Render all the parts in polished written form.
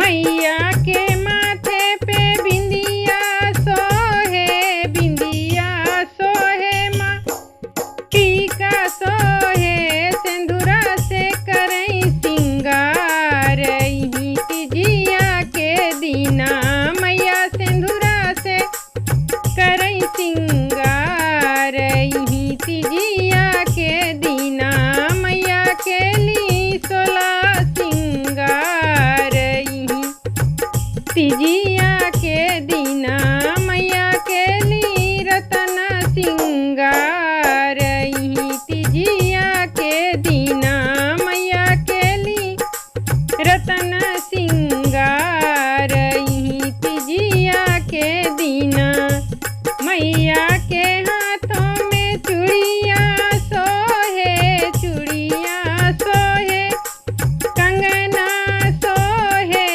मैया के माथे पे बिंदिया सोहे माँ टीका सोहे सिंदूरा से करई सिंगार इही तिजिया के दीना मैया सिंदूरा से करई सिंगार इही तिजिया के दीना मैया के ली सोला सिंगार इही तिजिया के दीना मैया के ली रतन सिंगार इही तिजिया के दीना मैया के ली रतन सिंगार इही तिजिया के दीना मैया के हाथों में चूड़िया सोहे कंगना सोहे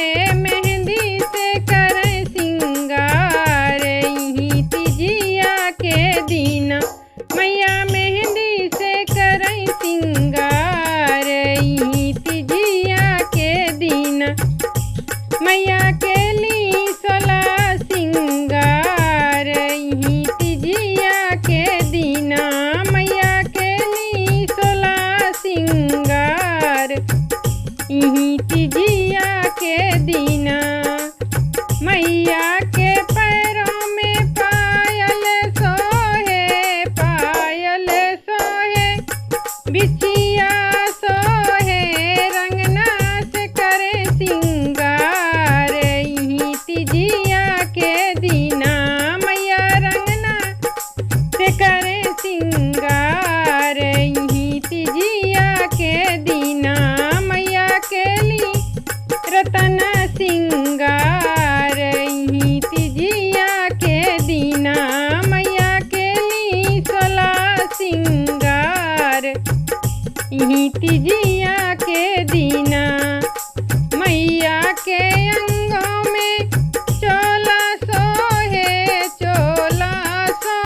मेहंदी से करे सिंगार इही तिजिया के दीना मैया मेहंदी से करे सिंगार इही तिजिया के दीना मैया के ली सोला सिंगार इही तिजिया के दीना मैया के ली सोला सिंगार इही तिजिया के दीना मैया के पैरों में पायल सोहे बिछिया सोहे रंगना से करे सिंगार इही तिजिया के दीना मैया रंगना से करे सिंगार इही तिजिया के दीना मैया के ली रतन सिंगार इही तिजिया के दीना मैया के ली सोला सिंगार इही तिजिया